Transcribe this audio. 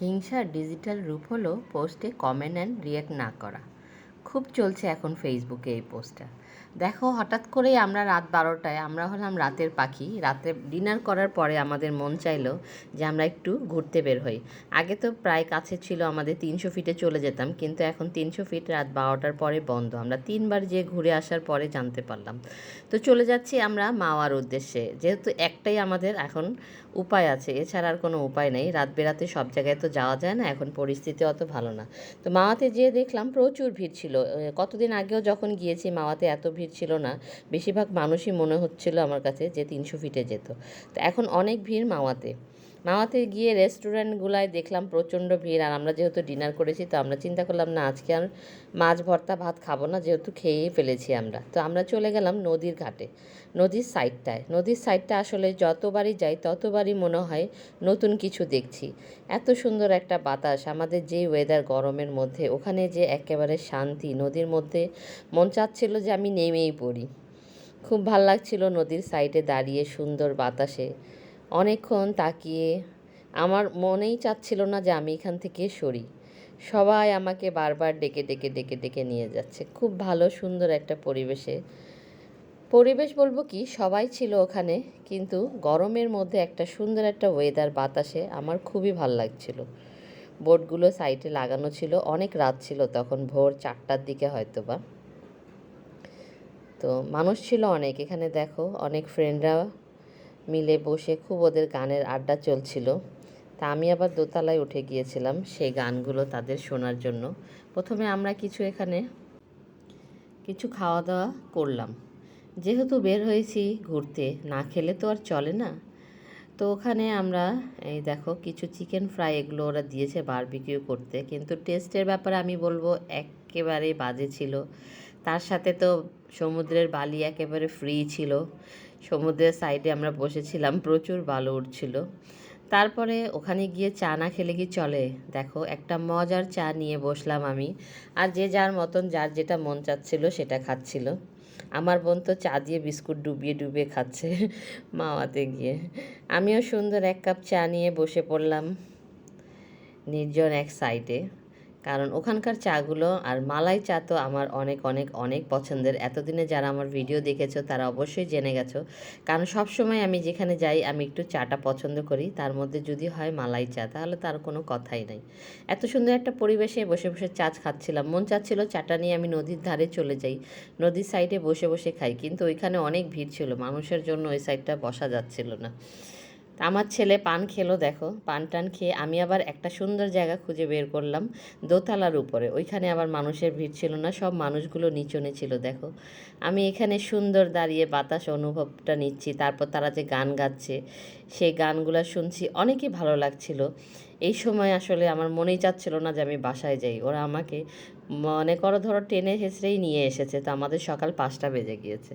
হিংসার ডিজিটাল রূপ হলো পোস্টে কমেন্ট অ্যান্ড রিয়্যাক্ট না করা। খুব চলছে এখন ফেসবুকে এই পোস্টটা। দেখো, হঠাৎ করেই আমরা রাত 12টায়, আমরা হলাম রাতের পাখি, রাতে ডিনার করার পরে আমাদের মন চাইলো যে আমরা একটু ঘুরতে বের হই। আগে তো প্রায় কাছে ছিল, আমাদের 300 ফিটে চলে যেতাম, কিন্তু এখন 300 ফিট রাত 12টার পরে বন্ধ। আমরা 3বার যেয়ে ঘুরে আসার পরে জানতে পারলাম। তো চলে যাচ্ছি আমরা মাওয়ার উদ্দেশ্যে, যেহেতু একটাই আমাদের এখন উপায় আছে, এছাড়া আর কোনো উপায় নেই। রাত বেরাতে সব জায়গায় তো যাওয়া যায় না, এখন পরিস্থিতি অত ভালো না। তো মাওয়াতে যেয়ে দেখলাম প্রচুর ভিড় ছিল। কতদিন আগেও যখন গিয়েছি মাওয়াতে এত ভিড় ছিল না, বেশিরভাগ মানুষই মনে হচ্ছিল আমার কাছে যে 300 ফিটে যেত। তো এখন অনেক ভিড় মাওয়াতে। মাওয়াতে গিয়ে রেস্টুরেন্টগুলায় দেখলাম প্রচণ্ড ভিড়, আর আমরা যেহেতু ডিনার করেছি তো আমরা চিন্তা করলাম না, আজকে আর মাছ ভর্তা ভাত খাবো না, যেহেতু খেয়েই ফেলেছি আমরা। তো আমরা চলে গেলাম নদীর ঘাটে, নদীর সাইডটায়। নদীর সাইডটা আসলে যতবারই যাই ততবারই মনে হয় নতুন কিছু দেখছি। এত সুন্দর একটা বাতাস, আমাদের যেই ওয়েদার গরমের মধ্যে, ওখানে যে একেবারে শান্তি নদীর মধ্যে, মন চাচ্ছিল যে আমি নেমেই পড়ি। খুব ভাল লাগছিল নদীর সাইডে দাঁড়িয়ে সুন্দর বাতাসে অনেকক্ষণ তাকিয়ে। আমার মনেই চাচ্ছিল না যে আমি এখান থেকে সরি। সবাই আমাকে বারবার ডেকে ডেকে ডেকে ডেকে নিয়ে যাচ্ছে। খুব ভালো সুন্দর একটা পরিবেশ বলবো কি, সবাই ছিল ওখানে, কিন্তু গরমের মধ্যে একটা সুন্দর একটা ওয়েদার, বাতাসে আমার খুবই ভাল লাগছিল। বোটগুলো সাইডে লাগানো ছিল, অনেক রাত ছিল তখন, ভোর 4টার দিকে হয়তো বা। তো মানুষ ছিল অনেক এখানে, দেখো অনেক ফ্রেন্ডরা মিলে বসে খুব ওদের গানের আড্ডা চলছিল। তা আমি আবার দোতলায় উঠে গিয়েছিলাম সেই গানগুলো তাদের শোনার জন্য। প্রথমে আমরা কিছু খাওয়া দাওয়া করলাম, যেহেতু বের হয়েছি ঘুরতে, না খেলে তো আর চলে না। তো ওখানে আমরা, এই দেখো, কিছু চিকেন ফ্রাই এগুলো ওরা দিয়েছে বারবিকিউ করতে, কিন্তু টেস্টের ব্যাপারে আমি বলবো একেবারে বাজে ছিল। তার সাথে তো সমুদ্রের বালি একেবারে ফ্রি ছিল। সমুদ্রের সাইডে আমরা বসেছিলাম, প্রচুর বালু উঠছিল। তারপরে ওখানে গিয়ে চা না খেলে কি চলে? দেখো, একটা মজার চা নিয়ে বসলাম আমি, আর যে যার মতন যার যেটা মন চাচ্ছিল সেটা খাচ্ছিল। আমার বোন তো চা দিয়ে বিস্কুট ডুবিয়ে ডুবিয়ে খাচ্ছে মাওয়াতে গিয়ে। আমিও সুন্দর এক কাপ চা নিয়ে বসে পড়লাম নির্জন এক সাইডে, কারণ ওখানকার চাগুলো আর মালাই চা তো আমার অনেক অনেক অনেক পছন্দের। এতদিনে যারা আমার ভিডিও দেখেছো তারা অবশ্যই জেনে গেছো, কারণ সব সময় আমি যেখানে যাই আমি একটু চাটা পছন্দ করি, তার মধ্যে যদি হয় মালাই চা তাহলে তার কোনো কথাই নাই। এত সুন্দর একটা পরিবেশে বসে বসে চা খাচ্ছিলাম, মন চাচ্ছিল চাটা নিয়ে আমি নদীর ধারে চলে যাই, নদীর সাইডে বসে বসে খাই, কিন্তু ওইখানে অনেক ভিড় ছিল, মানুষের জন্য ওই সাইডটা বসা যাচ্ছিল না। তা আমার ছেলে পান খেলো, দেখো পান টান খেয়ে আমি আবার একটা সুন্দর জায়গা খুঁজে বের করলাম দোতলার উপরে। ওইখানে আবার মানুষের ভিড় ছিল না, সব মানুষগুলো নিচনে ছিল। দেখো, আমি এখানে সুন্দর দাঁড়িয়ে বাতাস অনুভবটা নিচ্ছি, তারপর তারা যে গান গাচ্ছে সেই গানগুলো শুনছি, অনেকই ভালো লাগছিল। এই সময় আসলে আমার মনেই চাচ্ছিল না যে আমি বাসায় যাই। ওরা আমাকে মনে করো ধরো টেনে হেঁচড়েই নিয়ে এসেছে, তো আমাদের সকাল 5টা বেজে গিয়েছে।